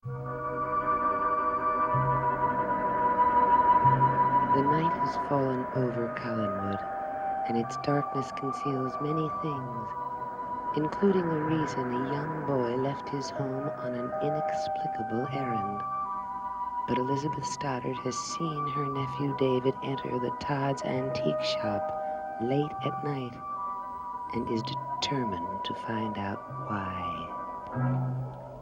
The night has fallen over Collinwood, and its darkness conceals many things, including the reason a young boy left his home on an inexplicable errand. But Elizabeth Stoddard has seen her nephew David enter the Todd's antique shop late at night and is determined to find out why.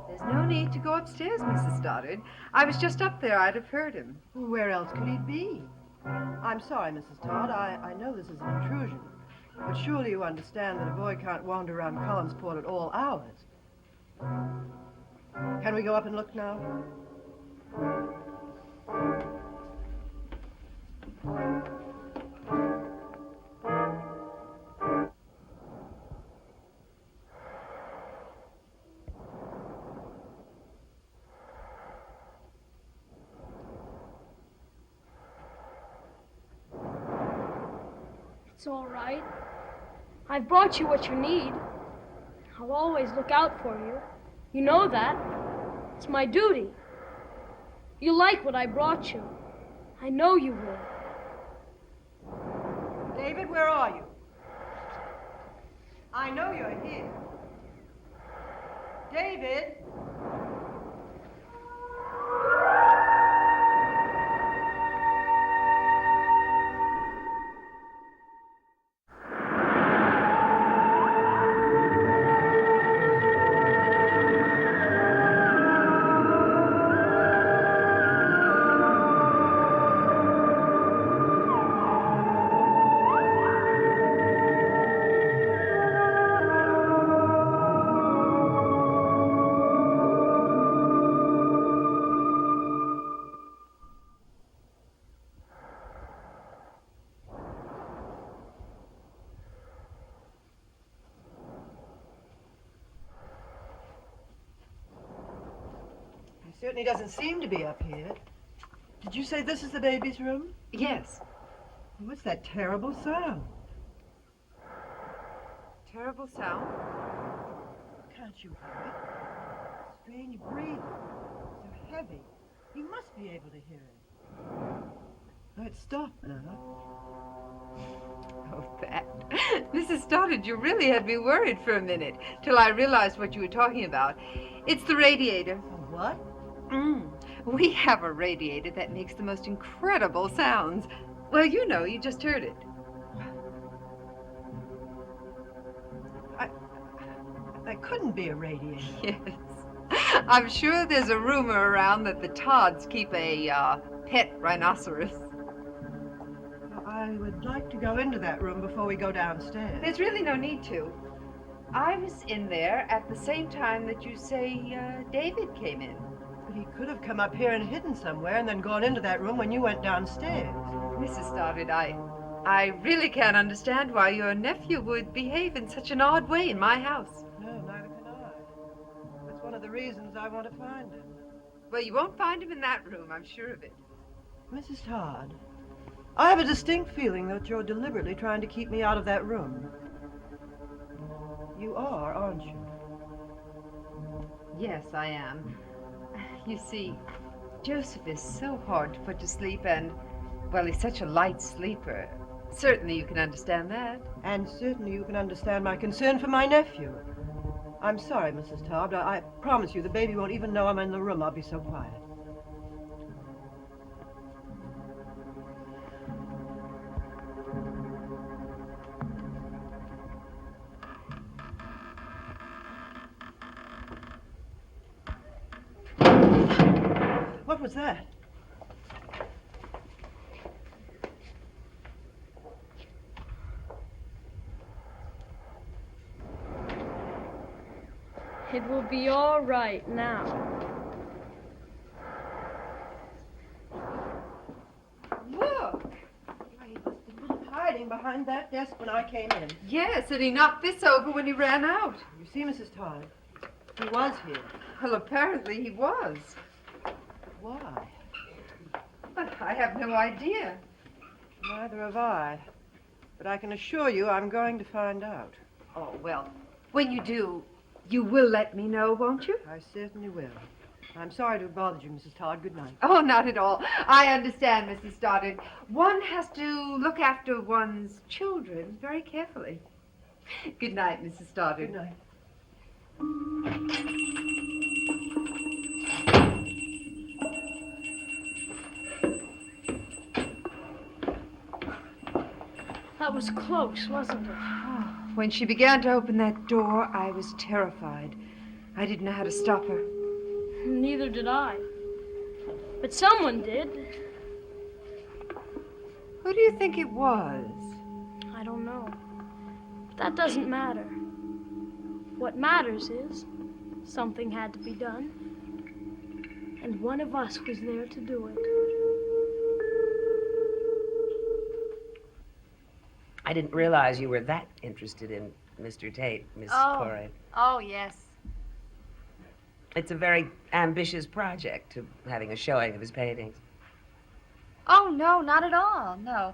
There's no need to go upstairs, Mrs. Stoddard. I was just up there. I'd have heard him. Where else could he be? I'm sorry, Mrs. Todd. I know this is an intrusion, but surely you understand that a boy can't wander around Collinsport at all hours. Can we go up and look now? It's all right. I've brought you what you need. I'll always look out for you. You know that. It's my duty. You like what I brought you. I know you will. David, where are you? I know you're here. David? He certainly doesn't seem to be up here. Did you say this is the baby's room? Yes. What's that terrible sound? Terrible sound. Can't you hear it? Strange breathing. So heavy. He must be able to hear it. Oh, it stopped now. Oh, that. Mrs. Stoddard, you really had me worried for a minute, till I realized what you were talking about. It's the radiator. A what? We have a radiator that makes the most incredible sounds. Well, you know, you just heard it. That couldn't be a radiator. Yes. I'm sure there's a rumor around that the Todds keep a pet rhinoceros. I would like to go into that room before we go downstairs. There's really no need to. I was in there at the same time that you say David came in. But he could have come up here and hidden somewhere and then gone into that room when you went downstairs. Mrs. Stoddard, I really can't understand why your nephew would behave in such an odd way in my house. No, neither can I. That's one of the reasons I want to find him. Well, you won't find him in that room, I'm sure of it. Mrs. Todd, I have a distinct feeling that you're deliberately trying to keep me out of that room. You are, aren't you? Yes, I am. You see, Joseph is so hard to put to sleep and, well, he's such a light sleeper. Certainly you can understand that. And certainly you can understand my concern for my nephew. I'm sorry, Mrs. Todd. I promise you the baby won't even know I'm in the room. I'll be so quiet. What was that? It will be all right now. Look! He must have been hiding behind that desk when I came in. Yes, and he knocked this over when he ran out. You see, Mrs. Todd, he was here. Well, apparently he was. Why? But I have no idea. Neither have I. But I can assure you I'm going to find out. Oh, well, when you do, you will let me know, won't you? I certainly will. I'm sorry to have bothered you, Mrs. Todd. Good night. Oh, not at all. I understand, Mrs. Stoddard. One has to look after one's children very carefully. Good night, Mrs. Stoddard. Good night. That was close, wasn't it? Oh, when she began to open that door, I was terrified. I didn't know how to stop her. Neither did I. But someone did. Who do you think it was? I don't know. But that doesn't matter. What matters is something had to be done. And one of us was there to do it. I didn't realize you were that interested in Mr. Tate, Miss Corey. Oh, yes. It's a very ambitious project, having a showing of his paintings. Oh, no, not at all, no.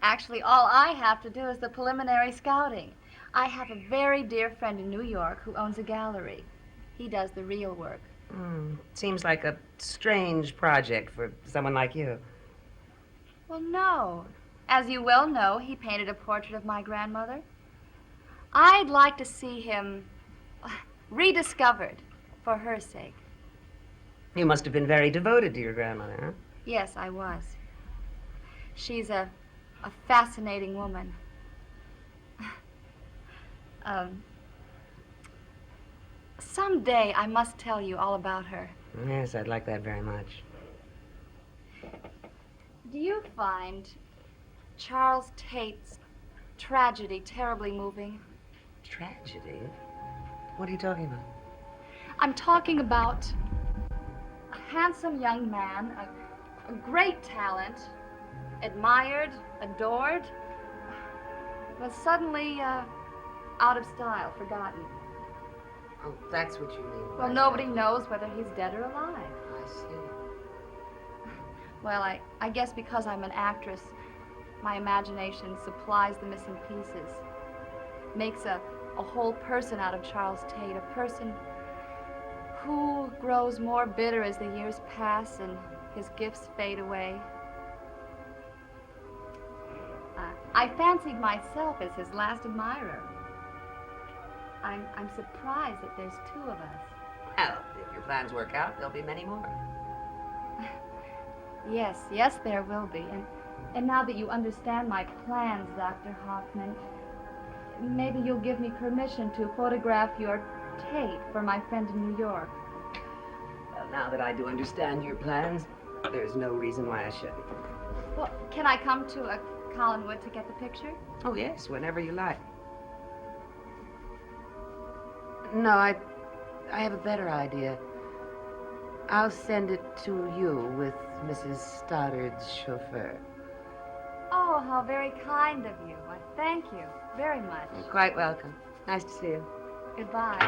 Actually, all I have to do is the preliminary scouting. I have a very dear friend in New York who owns a gallery. He does the real work. Seems like a strange project for someone like you. Well, no. As you well know, he painted a portrait of my grandmother. I'd like to see him rediscovered for her sake. You must have been very devoted to your grandmother, huh? Yes, I was. She's a fascinating woman. Someday I must tell you all about her. Yes, I'd like that very much. Do you find Charles Tate's tragedy terribly moving? Tragedy? What are you talking about? I'm talking about a handsome young man, a great talent, admired, adored, was suddenly out of style, forgotten. Oh, that's what you mean. Well, nobody knows whether he's dead or alive. I see. Well, I guess because I'm an actress, my imagination supplies the missing pieces, makes a whole person out of Charles Tate, a person who grows more bitter as the years pass and his gifts fade away. I fancied myself as his last admirer. I'm surprised that there's two of us. Well, if your plans work out, there'll be many more. Yes, there will be. And now that you understand my plans, Dr. Hoffman, maybe you'll give me permission to photograph your Tate for my friend in New York. Well, now that I do understand your plans, there's no reason why I shouldn't. Well, can I come to Collinwood to get the picture? Oh, yes, whenever you like. No, I have a better idea. I'll send it to you with Mrs. Stoddard's chauffeur. Oh, how very kind of you. Why, thank you very much. You're quite welcome. Nice to see you. Goodbye.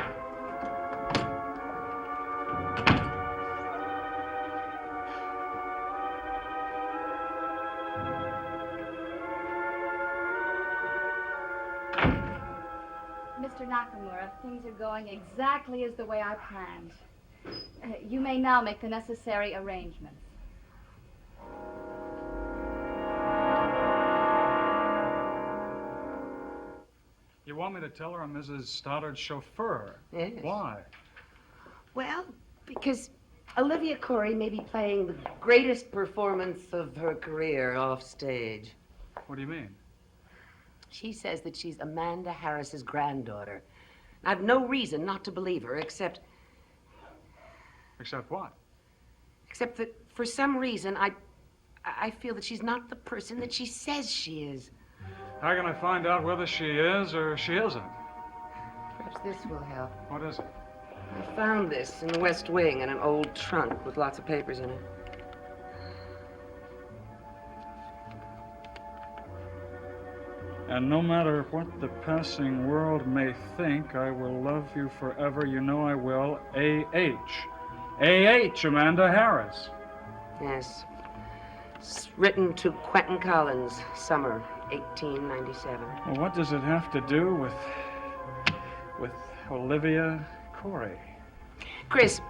Mr. Nakamura, things are going exactly as the way I planned. You may now make the necessary arrangements. You want me to tell her I'm Mrs. Stoddard's chauffeur? Yes. Why? Well, because Olivia Corey may be playing the greatest performance of her career off stage. What do you mean? She says that she's Amanda Harris's granddaughter. I've no reason not to believe her, except what? Except that for some reason I feel that she's not the person that she says she is. How can I find out whether she is or she isn't? Perhaps this will help. What is it? I found this in the West Wing in an old trunk with lots of papers in it. And no matter what the passing world may think, I will love you forever. You know I will. A.H. A.H. Amanda Harris. Yes. It's written to Quentin Collins, summer 1897. Well, what does it have to do with Olivia Corey? Chris,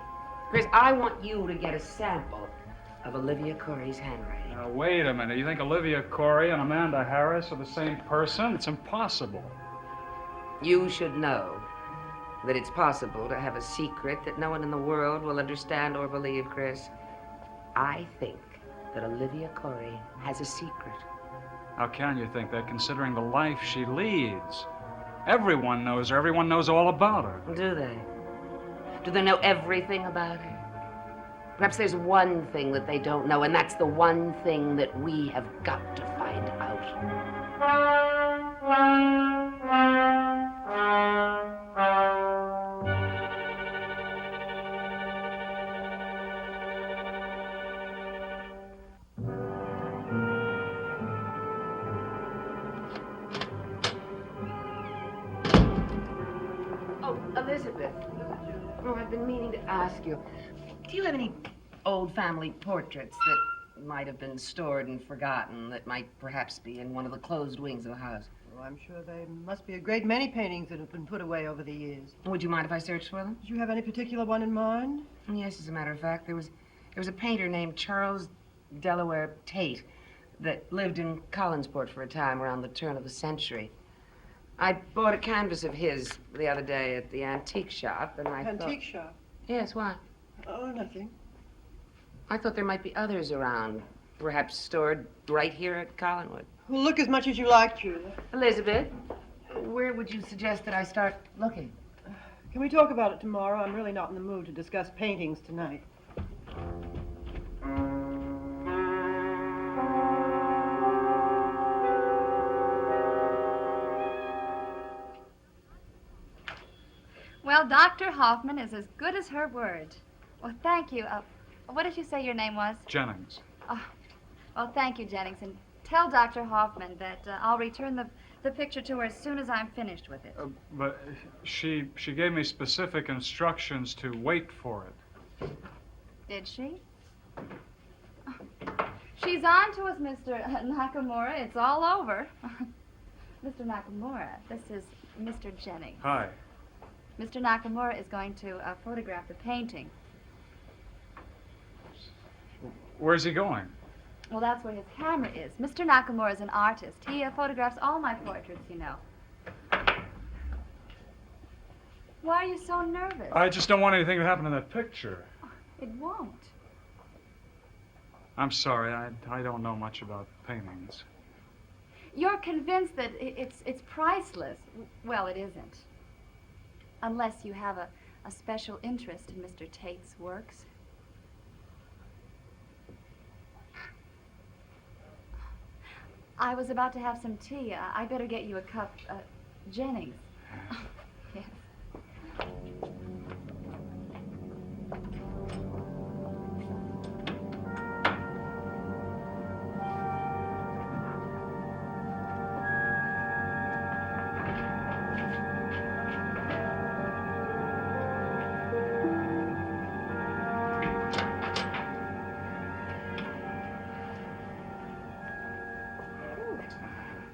Chris, I want you to get a sample of Olivia Corey's handwriting. Now, wait a minute. You think Olivia Corey and Amanda Harris are the same person? It's impossible. You should know that it's possible to have a secret that no one in the world will understand or believe, Chris. I think that Olivia Corey has a secret. How can you think that, considering the life she leads? Everyone knows her. Everyone knows all about her. Do they? Do they know everything about her? Perhaps there's one thing that they don't know, and that's the one thing that we have got to find out. Oh, Elizabeth. Oh, I've been meaning to ask you. Do you have any old family portraits that might have been stored and forgotten that might perhaps be in one of the closed wings of the house? Oh, I'm sure there must be a great many paintings that have been put away over the years. Would you mind if I searched for them? Did you have any particular one in mind? Yes, as a matter of fact, there was a painter named Charles Delaware Tate that lived in Collinsport for a time around the turn of the century. I bought a canvas of his the other day at the antique shop, and I Antique shop? Yes, why? Oh, nothing. I thought there might be others around, perhaps stored right here at Collinwood. Well, look as much as you like, Julia. Elizabeth, where would you suggest that I start looking? Can we talk about it tomorrow? I'm really not in the mood to discuss paintings tonight. Well, Dr. Hoffman is as good as her word. Well, thank you. What did you say your name was? Jennings. Oh, well, thank you, Jennings. And tell Dr. Hoffman that I'll return the picture to her as soon as I'm finished with it. But she gave me specific instructions to wait for it. Did she? Oh. She's on to us, Mr. Nakamura. It's all over. Mr. Nakamura, this is Mr. Jennings. Hi. Mr. Nakamura is going to photograph the painting. Where's he going? Well, that's where his camera is. Mr. Nakamura is an artist. He photographs all my portraits, you know. Why are you so nervous? I just don't want anything to happen to that picture. It won't. I'm sorry, I don't know much about paintings. You're convinced that it's priceless. Well, it isn't. Unless you have a special interest in Mr. Tate's works. I was about to have some tea. I better get you a cup. Jennings. Yes.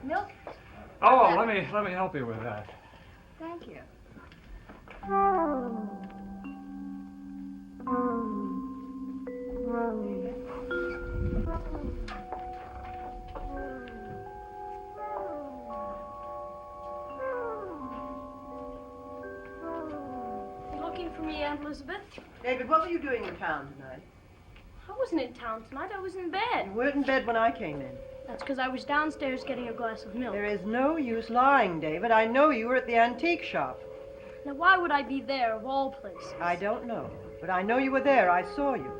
Milk? Oh, let me help you with that. Thank you. You looking for me, Aunt Elizabeth? David, what were you doing in town tonight? I wasn't in town tonight. I was in bed. You weren't in bed when I came in. That's because I was downstairs getting a glass of milk. There is no use lying, David. I know you were at the antique shop. Now, why would I be there, of all places? I don't know, but I know you were there. I saw you.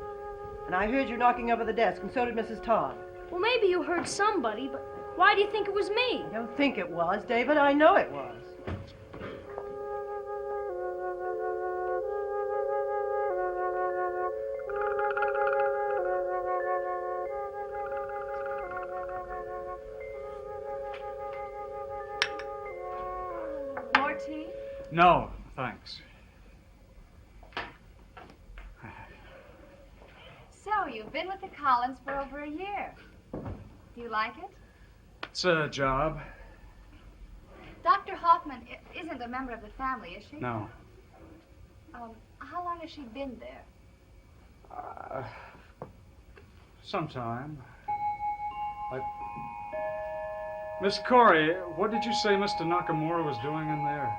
And I heard you knocking over the desk, and so did Mrs. Todd. Well, maybe you heard somebody, but why do you think it was me? I don't think it was, David. I know it was. More tea? No, thanks. So, you've been with the Collins for over a year. Do you like it? It's a job. Dr. Hoffman isn't a member of the family, is she? No. How long has she been there? Sometime. Miss Corey, what did you say Mr. Nakamura was doing in there?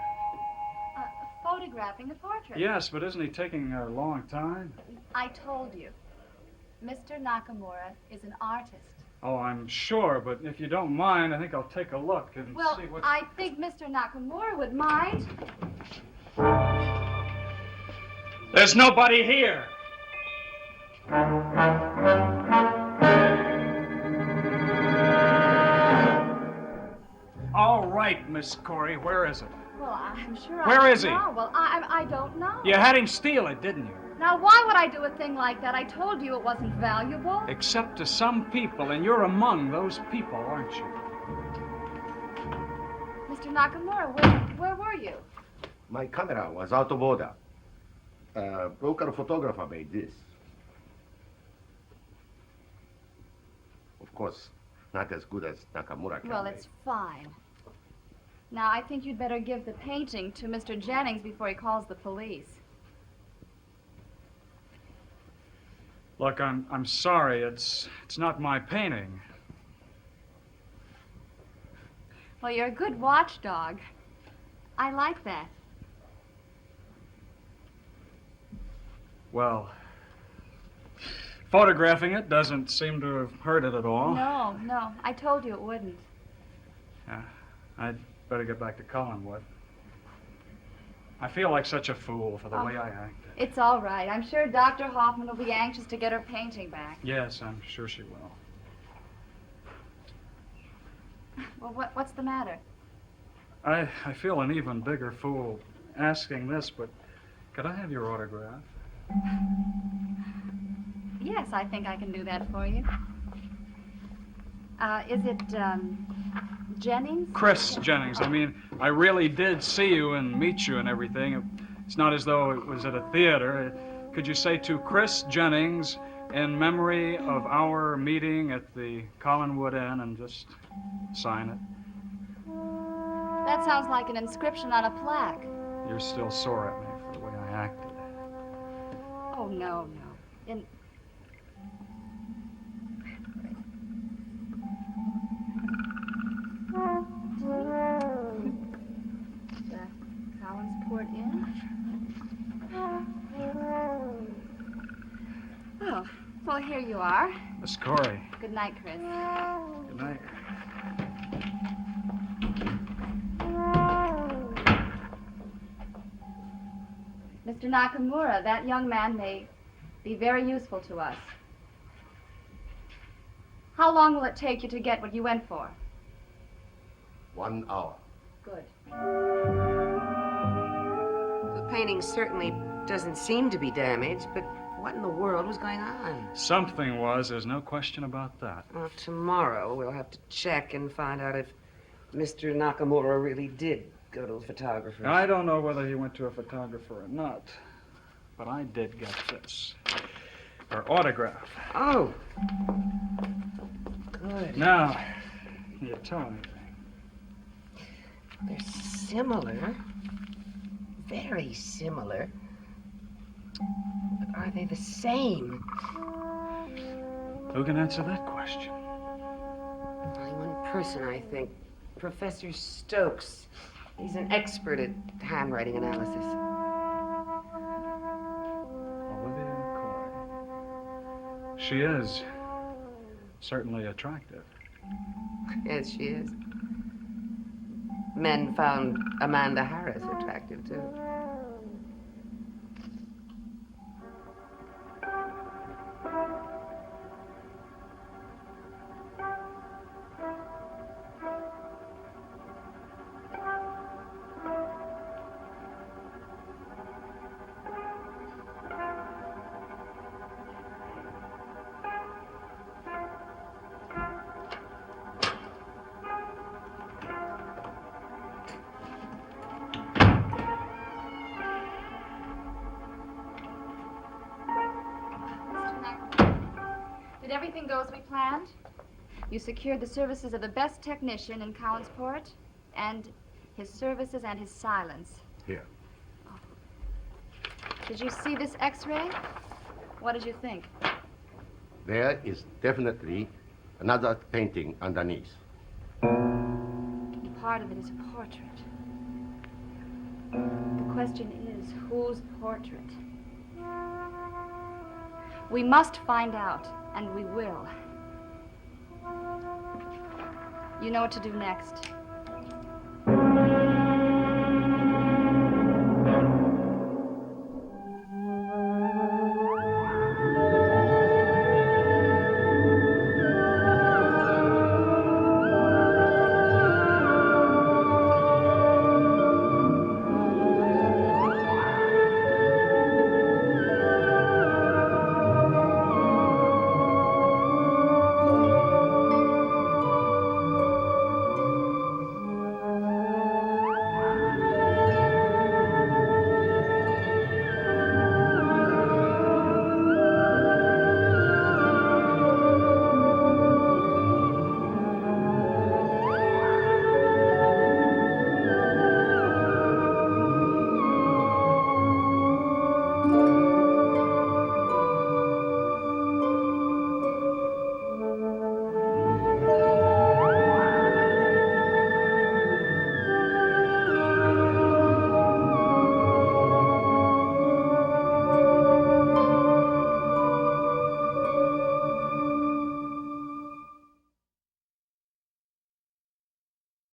Photographing the portrait. Yes, but isn't he taking a long time? I told you. Mr. Nakamura is an artist. Oh, I'm sure, but if you don't mind, I think I'll take a look and Well, see what... I think Mr. Nakamura would mind. There's nobody here! All right, Miss Corey, where is it? Well, I'm sure Where I is he? don't know. Well, I don't know. You had him steal it, didn't you? Now, why would I do a thing like that? I told you it wasn't valuable. Except to some people, and you're among those people, aren't you? Mr. Nakamura, where were you? My camera was out of order. A local photographer made this. Of course, not as good as Nakamura can Well, make. it's fine. Now, I think you'd better give the painting to Mr. Jennings before he calls the police. Look, I'm sorry. It's not my painting. Well, you're a good watchdog. I like that. Well, photographing it doesn't seem to have hurt it at all. No, I told you it wouldn't. Yeah, I'd better get back to Collinwood. I feel like such a fool for the way I acted. It's all right. I'm sure Dr. Hoffman will be anxious to get her painting back. Yes, I'm sure she will. Well, what's the matter? I feel an even bigger fool asking this, but could I have your autograph? Yes, I think I can do that for you. Is it, Jennings? Chris Jennings. I mean, I really did see you and meet you and everything. It's not as though it was at a theater. Could you say to Chris Jennings, in memory of our meeting at the Collinwood Inn, and just sign it? That sounds like an inscription on a plaque. You're still sore at me for the way I acted. Oh, no. The Collinsport Inn? Oh, well, here you are. Miss Corey, Good night, Chris. good night. Mr. Nakamura, that young man may be very useful to us. How long will it take you to get what you went for? 1 hour. Good. The painting certainly doesn't seem to be damaged, but what in the world was going on? Something was, there's no question about that. Well, tomorrow we'll have to check and find out if Mr. Nakamura really did go to the photographer. I don't know whether he went to a photographer or not, but I did get this. Her autograph. Oh. Good. Now, you tell anything. They're similar. Very similar. But are they the same? Who can answer that question? Only one person, I think. Professor Stokes. He's an expert at handwriting analysis. Olivia Corey. She is certainly attractive. Yes, she is. Men found Amanda Harris attractive, too. Did everything go as we planned? You secured the services of the best technician in Collinsport, and his services and his silence. Here. Did you see this X-ray? What did you think? There is definitely another painting underneath. Part of it is a portrait. The question is, whose portrait? We must find out, and we will. You know what to do next.